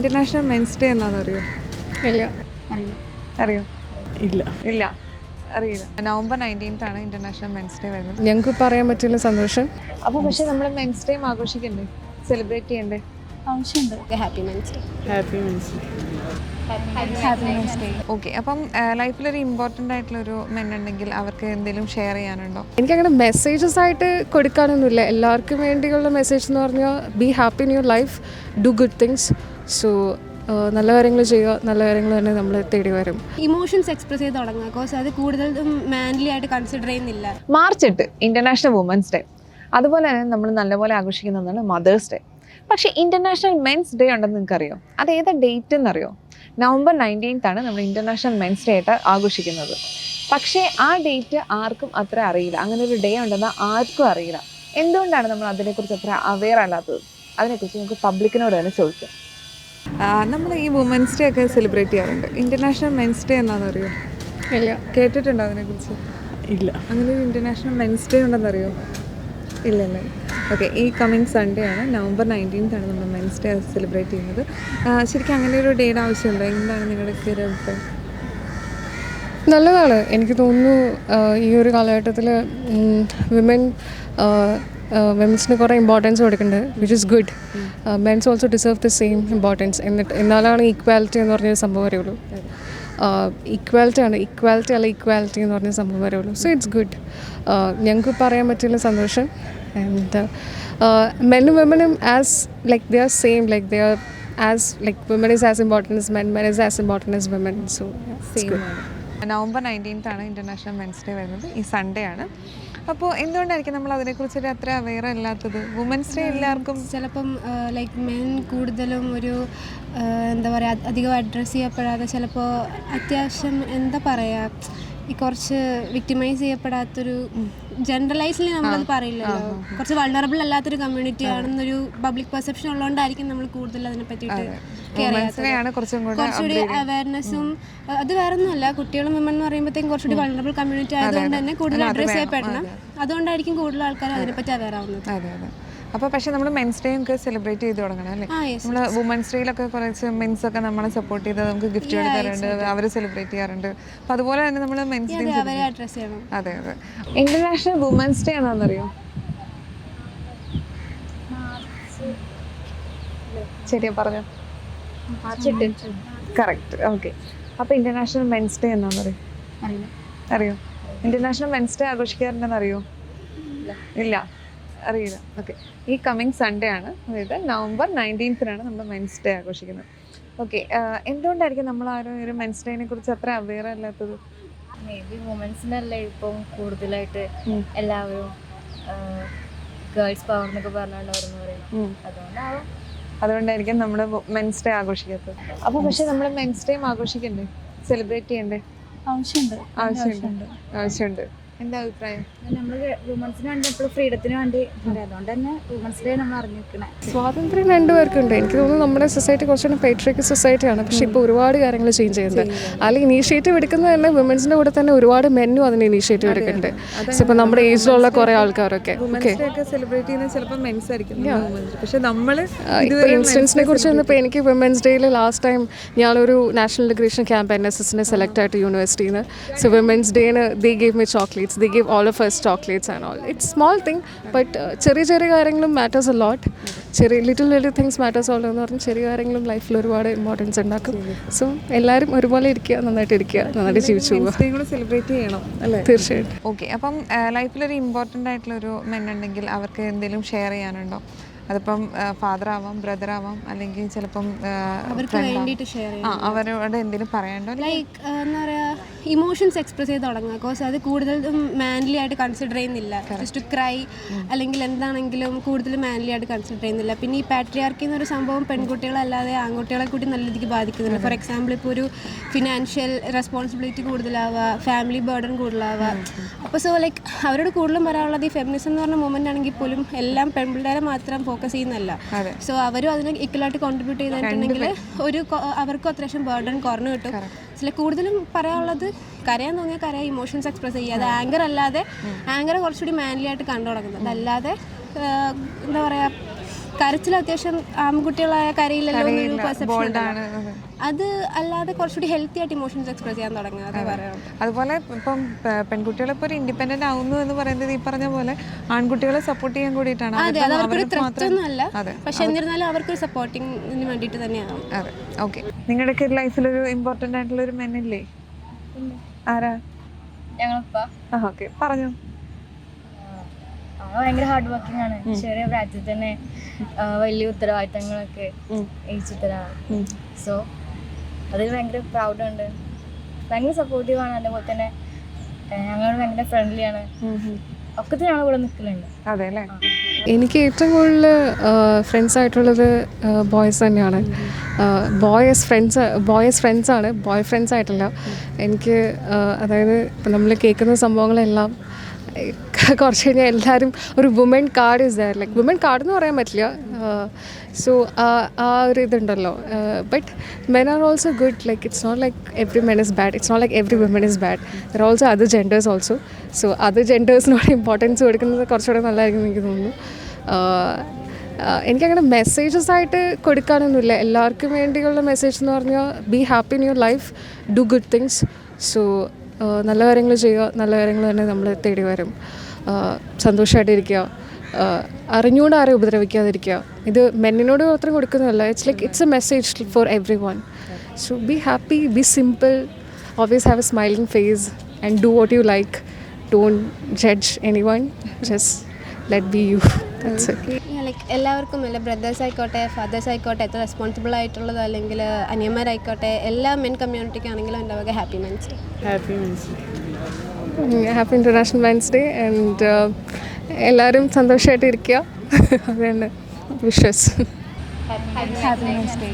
International men's day എന്നാണെന്ന് അറിയോ? ഇല്ല. അറിയോ? ഇല്ല. ഇല്ല, അറിയില്ല. നവംബർ 19th ആണ് ഇന്റർനാഷണൽ മെൻസ് ഡേ വരുന്നത്. ഞങ്ങൾക്ക് പറയാൻ പറ്റില്ല സന്തോഷം. അപ്പോൾ പക്ഷേ നമ്മൾ മെൻസ് ഡേ ആഘോഷിക്കണ്ടേ, സെലിബ്രേറ്റ് ചെയ്യണ്ടേ? ആവശ്യമുണ്ട്. Happy men's day. Happy men's day. Okay, അപ്പം ലൈഫിലൊരു ഇമ്പോർട്ടൻ്റ് ആയിട്ടുള്ളൊരു മെൻ ഉണ്ടെങ്കിൽ അവർക്ക് എന്തെങ്കിലും ഷെയർ ചെയ്യാനുണ്ടോ? എനിക്കങ്ങനെ മെസ്സേജസ് ആയിട്ട് കൊടുക്കാനൊന്നുമില്ല. എല്ലാവർക്കും വേണ്ടിയുള്ള മെസ്സേജ് എന്ന് പറഞ്ഞാൽ be happy in your life, do good things. So നല്ല കാര്യങ്ങൾ ചെയ്യുക, നല്ല കാര്യങ്ങൾ തന്നെ നമ്മൾ തേടി വരും. ഇമോഷൻസ് എക്സ്പ്രസ് ചെയ്ത് തുടങ്ങുക, ബിക്കോസ് അത് കൂടുതൽ മാൻലി ആയിട്ട് കൺസിഡർ ചെയ്യുന്നില്ല. മാർച്ച് 8 ഇന്റർനാഷണൽ വുമൻസ് ഡേ, അതുപോലെ തന്നെ നമ്മൾ നല്ലപോലെ ആഘോഷിക്കുന്നതാണ് മദേഴ്സ് ഡേ. പക്ഷേ ഇന്റർനാഷണൽ മെൻസ് ഡേ ഉണ്ടെന്ന് നിങ്ങൾക്കറിയോ? അത് ഏതാ ഡേറ്റ് എന്നറിയോ? നവംബർ 19th ആണ് നമ്മൾ ഇന്റർനാഷണൽ മെൻസ് ഡേ ആയിട്ട് ആഘോഷിക്കുന്നത്. പക്ഷേ ആ ഡേറ്റ് ആർക്കും അത്ര അറിയില്ല. അങ്ങനെ ഒരു ഡേ ഉണ്ടെന്ന് ആർക്കും അറിയില്ല. എന്തുകൊണ്ടാണ് നമ്മൾ അതിനെക്കുറിച്ച് അത്ര അവെയർ അല്ലാത്തത്? അതിനെക്കുറിച്ച് നമുക്ക് പബ്ലിക്കിനോട് തന്നെ ചോദിക്കാം. നമ്മൾ ഈ വുമൻസ് ഡേ ഒക്കെ സെലിബ്രേറ്റ് ചെയ്യാറുണ്ട്. ഇന്റർനാഷണൽ മെൻസ് ഡേ എന്നാണെന്ന് അറിയോ? ഇല്ല. കേട്ടിട്ടുണ്ടോ അതിനെക്കുറിച്ച്? ഇല്ല. അങ്ങനെ ഒരു ഇന്റർനാഷണൽ മെൻസ് ഡേ ഉണ്ടെന്നറിയോ? ഇല്ലല്ലേ. ഓക്കെ, ഈ കമ്മിങ് സൺഡേ ആണ്, നവംബർ 19th ആണ് നമ്മൾ മെൻസ് ഡേ സെലിബ്രേറ്റ് ചെയ്യുന്നത്. ശരിക്കും അങ്ങനെ ഒരു ഡേയുടെ ആവശ്യമുണ്ടോ? എന്താണ് നിങ്ങളുടെ ഒരു അഭിപ്രായം? നല്ലതാണ്. എനിക്ക് തോന്നുന്നു ഈ ഒരു കാലഘട്ടത്തിൽ വിമൻസിന് കുറേ ഇമ്പോർട്ടൻസ് കൊടുക്കുന്നുണ്ട്, which is good. Men's also deserve the same importance. എന്നാലാണ് ഈക്വാലിറ്റി എന്ന് പറഞ്ഞൊരു സംഭവം വരുള്ളൂ. ഈക്വാലിറ്റി എന്ന് പറഞ്ഞ സംഭവം വരുള്ളൂ. So it's good. ഞങ്ങൾക്ക് പറയാൻ പറ്റില്ല സന്തോഷം. ആൻഡ് മെന്നും വിമനും as like they are same, like they are as like women is as important as men, men is as important as women. So same. November 19th ആണ് ഇന്റർനാഷണൽ മെൻസ് ഡേ വരുന്നത്, ഈ Sunday ആണ്. അപ്പോൾ എന്തുകൊണ്ടായിരിക്കും നമ്മൾ അതിനെക്കുറിച്ചൊരു അത്ര അവെയർ അല്ലാത്തത്? Women's day എല്ലാവർക്കും ചിലപ്പം ലൈക്ക് മെൻ കൂടുതലും ഒരു എന്താ പറയുക, അധികം അഡ്രസ്സ് ചെയ്യപ്പെടാതെ, ചിലപ്പോൾ അത്യാവശ്യം എന്താ പറയുക, ഈ കുറച്ച് വിക്ടിമൈസ് ചെയ്യപ്പെടാത്തൊരു, ജനറലൈസ്ലി നമ്മളത് പറയില്ലല്ലോ, കുറച്ച് വൾണറബിൾ അല്ലാത്തൊരു കമ്മ്യൂണിറ്റി ആണെന്നൊരു പബ്ലിക് പെർസെപ്ഷൻ ഉള്ളതുകൊണ്ടായിരിക്കും നമ്മൾ കൂടുതൽ അതിനെ പറ്റിയിട്ട് കെയർ ചെയ്യാത്തത്. കുറച്ചുകൂടി അവയർനെസ്സും, അത് വേറെ ഒന്നുമല്ല, കുട്ടികളും വിമൻ എന്ന് പറയുമ്പോഴത്തേക്കും കുറച്ചുകൂടി വൾണറബിൾ കമ്മ്യൂണിറ്റി ആയതുകൊണ്ട് തന്നെ കൂടുതൽ അഡ്രസ്സ് ചെയ്യപ്പെടണം. അതുകൊണ്ടായിരിക്കും കൂടുതൽ ആൾക്കാർ അതിനെപ്പറ്റി അവെയർ ആവുന്നത്. അതെ അതെ. അപ്പോൾ പക്ഷേ നമ്മൾ മെൻസ് ഡേ ഒക്കെ സെലിബ്രേറ്റ് ചെയ്ത് തുടങ്ങണം അല്ലേ? നമ്മൾ വുമൻസ് ഡേയിലൊക്കെ കുറച്ച് മെൻസ് ഒക്കെ നമ്മളെ സപ്പോർട്ട് ചെയ്ത് നമുക്ക് ഗിഫ്റ്റുകൾ തരാറുണ്ട്, അവർ സെലിബ്രേറ്റ് ചെയ്യാറുണ്ട്. അപ്പോൾ അതുപോലെ തന്നെ നമ്മൾ മെൻസ് ഡേ അവരെ അഡ്രസ്സ് ചെയ്യണം. അതെ അതെ. ഇന്റർനാഷണൽ വുമൻസ് ഡേ എന്നാണെന്നറിയോ? ശരിയാ പറഞ്ഞോ? കറക്റ്റ്. ഓക്കെ, അപ്പോൾ ഇന്റർനാഷണൽ മെൻസ് ഡേ എന്നാണെന്നറിയോ? അറിയോ? ഇന്റർനാഷണൽ മെൻസ് ഡേ ആഘോഷിക്കാറുണ്ടെന്ന് അറിയോ? ഇല്ല, അറിയില്ല. ഓക്കെ, ഈ കമ്മിങ് സൺഡേ ആണ്, അതായത് നവംബർ 19th നമ്മൾ മെൻസ് ഡേ ആഘോഷിക്കുന്നത്. ഓക്കെ, എന്തുകൊണ്ടായിരിക്കും നമ്മൾ ആരും ഒരു മെൻസ് ഡേനെ കുറിച്ച് അത്ര അവെയർ അല്ലാത്തത്? മേ ബി വുമൻസിനല്ലേ ഇപ്പം കൂടുതലായിട്ട് എല്ലാവരും ഗേൾസ് പവർ എന്നൊക്കെ പറഞ്ഞാണ് ഓർമ്മ പറയും. അതുകൊണ്ടായിരിക്കും നമ്മൾ മെൻസ് ഡേ ആഘോഷിക്കാത്തത്. അപ്പോൾ പക്ഷേ നമ്മൾ മെൻസ് ഡേ ആഘോഷിക്കണ്ടേ, സെലിബ്രേറ്റ് ചെയ്യണ്ടേ? ആവശ്യമുണ്ട്. എന്താ അഭിപ്രായം? നമ്മൾ വുമൻസിന് വേണ്ടി എപ്പോഴും ഫ്രീഡത്തിന് വേണ്ടി അതുകൊണ്ട് തന്നെ വുമൻസ് ഡേ നമ്മൾ അറിഞ്ഞിരിക്കണേ. സ്വാതന്ത്ര്യം രണ്ടുപേർക്കുണ്ട്. എനിക്ക് തോന്നുന്നു നമ്മുടെ സൊസൈറ്റി കുറച്ചുകൂടി പേട്രിയർക്കൽ സൊസൈറ്റിയാണ്. പക്ഷേ ഇപ്പോൾ ഒരുപാട് കാര്യങ്ങൾ ചേഞ്ച് ചെയ്യുന്നുണ്ട്. അല്ലെങ്കിൽ ഇനീഷ്യേറ്റീവ് എടുക്കുന്നത് തന്നെ വിമൻസിൻ്റെ കൂടെ തന്നെ ഒരുപാട് മെന്നും അതിന് ഇനീഷ്യേറ്റീവ് എടുക്കുന്നുണ്ട്. സോ ഇപ്പോൾ നമ്മുടെ ഏജിലുള്ള കുറേ ആൾക്കാരൊക്കെ സെലിബ്രേറ്റ് ചെയ്യുന്നത് ചിലപ്പോൾ മെൻസ് ആയിരിക്കും. പക്ഷേ നമ്മൾ ഇപ്പോൾ ഇൻസിഡൻസിനെ കുറിച്ച് വന്നപ്പോൾ എനിക്ക് വിമൻസ് ഡേയിൽ ലാസ്റ്റ് ടൈം ഞാനൊരു നാഷണൽ ഇൻറ്റഗ്രേഷൻ ക്യാമ്പ് NSSനെ സെലക്ട് ആയിട്ട് യൂണിവേഴ്സിറ്റിയിൽ നിന്ന്. സോ വിമൻസ് ഡേന് they gave me chocolates. They give all of us chocolates and all. It's small thing, but ചെറിയ കാര്യങ്ങളും matters a lot. little things matters all എന്ന് പറഞ്ഞാൽ ചെറിയ കാര്യങ്ങളും ലൈഫിൽ ഒരുപാട് ഇമ്പോർട്ടൻസ് ഉണ്ടാക്കും. സോ എല്ലാവരും ഒരുപോലെ ഇരിക്കുക, നന്നായിട്ട് ജീവിച്ചു പോവുക, സെലിബ്രേറ്റ് ചെയ്യണം അല്ലേ? തീർച്ചയായിട്ടും. ഓക്കെ, അപ്പം ലൈഫിലൊരു ഇമ്പോർട്ടൻ്റ് ആയിട്ടുള്ളൊരു മെൻ ഉണ്ടെങ്കിൽ അവർക്ക് എന്തെങ്കിലും ഷെയർ ചെയ്യാനുണ്ടോ? അതിപ്പം ഫാദർ ആവാം, ബ്രദർ ആവാം, അല്ലെങ്കിൽ ചിലപ്പം അവർക്ക് വേണ്ടിയിട്ട് ഷെയർ ചെയ്യാം. അവരോട് എന്തെങ്കിലും പറയാനുണ്ടോ? ലൈക്ക് എന്താ പറയുക, ഇമോഷൻസ് എക്സ്പ്രസ് ചെയ്ത് തുടങ്ങുക, ബിക്കോസ് അത് കൂടുതൽ മാൻലി ആയിട്ട് കൺസിഡർ ചെയ്യുന്നില്ല. ജസ്റ്റ് ക്രൈ അല്ലെങ്കിൽ എന്താണെങ്കിലും കൂടുതൽ മാൻലി ആയിട്ട് കൺസിഡർ ചെയ്യുന്നില്ല. പിന്നെ ഈ പാട്രിയാർക്കി എന്നൊരു സംഭവം പെൺകുട്ടികളല്ലാതെ ആൺകുട്ടികളെ കൂടി നല്ല രീതിക്ക് ബാധിക്കുന്നുണ്ട്. ഫോർ എക്സാമ്പിൾ, ഇപ്പോൾ ഒരു ഫിനാൻഷ്യൽ റെസ്പോൺസിബിലിറ്റി കൂടുതലാവുക, ഫാമിലി ബേർഡൻ കൂടുതലാവുക. അപ്പോൾ സോ ലൈക്ക് അവരോട് കൂടുതലും പറയാനുള്ളത്, ഈ ഫെമിനിസം എന്ന് പറഞ്ഞ മൂവ്മെൻ്റ് ആണെങ്കിൽ പോലും എല്ലാം പെൺപിള്ളേരെ മാത്രം ഫോക്കസ് ചെയ്യുന്നല്ല. സോ അവരും അതിന് ഈക്വലായിട്ട് കോൺട്രിബ്യൂട്ട് ചെയ്തിട്ടുണ്ടെങ്കിൽ അവർക്കും അത്യാവശ്യം ബേർഡൻ കുറഞ്ഞു കിട്ടും. ചില കൂടുതലും പറയാനുള്ളത്, കരയാൻ തോന്നിയാൽ കരയാൻ, ഇമോഷൻസ് എക്സ്പ്രസ് ചെയ്യുക. അത് ആങ്കർ അല്ലാതെ, ആങ്കർ കുറച്ചുകൂടി മാൻലി ആയിട്ട് കണ്ടു തുടങ്ങുന്നത്. അതല്ലാതെ എന്താ പറയുക, കരച്ചിൽ അത്യാവശ്യം ആൺകുട്ടികളായ കരയിലല്ലോ എന്നൊരു പെർസെപ്ഷൻ അത് അല്ലാതെ കുറച്ചുകൂടി ഹെൽത്തി ആയിട്ട് ഇമോഷൻസ് എക്സ്പ്രസ് ചെയ്യാൻ തുടങ്ങുക അത് പറയാം. അതുപോലെ ഇപ്പം പെൺകുട്ടികളിപ്പോൾ ഒരു ഇൻഡിപെൻഡന്റ് ആവുന്നു എന്ന് പറയുന്നത് ഈ പറഞ്ഞ പോലെ ആൺകുട്ടികളെ സപ്പോർട്ട് ചെയ്യാൻ കൂടിയിട്ടാണ്. അതെ, അത് അവർക്കൊരു ത്രെറ്റൊന്നും അല്ല, പക്ഷെ എന്നിരുന്നാലും അവർക്കൊരു സപ്പോർട്ടിങ്ങിന് വേണ്ടിയിട്ട് തന്നെയാണ്. അതെ, ഓക്കെ. നിങ്ങളുടെയൊക്കെ ലൈഫിലൊരു ഇമ്പോർട്ടൻ്റ് ആയിട്ടുള്ള ഒരു മെൻ ഇല്ലേ? ആരാ? ഞങ്ങളിപ്പോ ഓക്കെ, പറഞ്ഞു. ഭയങ്കര ഹാർഡ് വർക്കിംഗ് ആണ്. ചെറിയ പ്രായത്തിൽ തന്നെ വലിയ ഉത്തരവാദിത്തങ്ങളൊക്കെ ഏൽപ്പിച്ചിട്ടാണ്. സോ അതിൽ ഭയങ്കര പ്രൗഡുണ്ട്. ഭയങ്കര സപ്പോർട്ടീവാണ്. അതേപോലെ തന്നെ ഞങ്ങളോട് ഭയങ്കര ഫ്രണ്ട്ലിയാണ്. ഒക്കെ ഞങ്ങൾ കൂടെ നിൽക്കലുണ്ട്. അതെ അല്ലേ? എനിക്ക് ഏറ്റവും കൂടുതൽ ഫ്രണ്ട്സ് ആയിട്ടുള്ളത് ബോയ്സ് തന്നെയാണ്. ബോയ്സ് ഫ്രണ്ട്സാണ്, ബോയ് ഫ്രണ്ട്സ് ആയിട്ടില്ല. എനിക്ക് അതായത് ഇപ്പം നമ്മൾ കേൾക്കുന്ന സംഭവങ്ങളെല്ലാം കുറച്ച് കഴിഞ്ഞാൽ എല്ലാവരും ഒരു woman card is there, like woman card എന്ന് പറയാൻ പറ്റില്ല. സോ ആ ഒരു ഇതുണ്ടല്ലോ. But men are also good. Like it's not like every men is bad, it's not like every woman is bad. There also other genders also. So other ജെൻഡേഴ്സിനോട് importance കൊടുക്കുന്നത് കുറച്ചുകൂടെ നല്ലതായിരിക്കും എനിക്ക് തോന്നുന്നു. എനിക്കങ്ങനെ മെസ്സേജസ് ആയിട്ട് കൊടുക്കാനൊന്നുമില്ല. എല്ലാവർക്കും വേണ്ടിയുള്ള മെസ്സേജ് എന്ന് പറഞ്ഞാൽ be happy in your life, do good things. So നല്ല കാര്യങ്ങൾ ചെയ്യുക, നല്ല കാര്യങ്ങൾ തന്നെ നമ്മൾ തേടി വരും. സന്തോഷമായിട്ടിരിക്കുക, അറിഞ്ഞുകൊണ്ട് ആരെയും ഉപദ്രവിക്കാതിരിക്കുക. ഇത് മെന്നിനോട് മാത്രം കൊടുക്കുന്നതല്ല. It's a message for everyone. So be happy, be simple, always have a smiling face and do what you like. Don't judge anyone, just let be you. Like എല്ലാവർക്കും അല്ല, ബ്രദേഴ്സ് ആയിക്കോട്ടെ, fathers ആയിക്കോട്ടെ, എത്ര responsible ആയിട്ടുള്ളത് അല്ലെങ്കിൽ അനിയന്മാരായിക്കോട്ടെ, എല്ലാ men കമ്മ്യൂണിറ്റിക്കാണെങ്കിലും എൻ്റെ വക happy men's day. Happy international men's day. And എല്ലാവരും സന്തോഷമായിട്ടിരിക്കുക. അത് തന്നെ വിഷസ്. Happy men's day.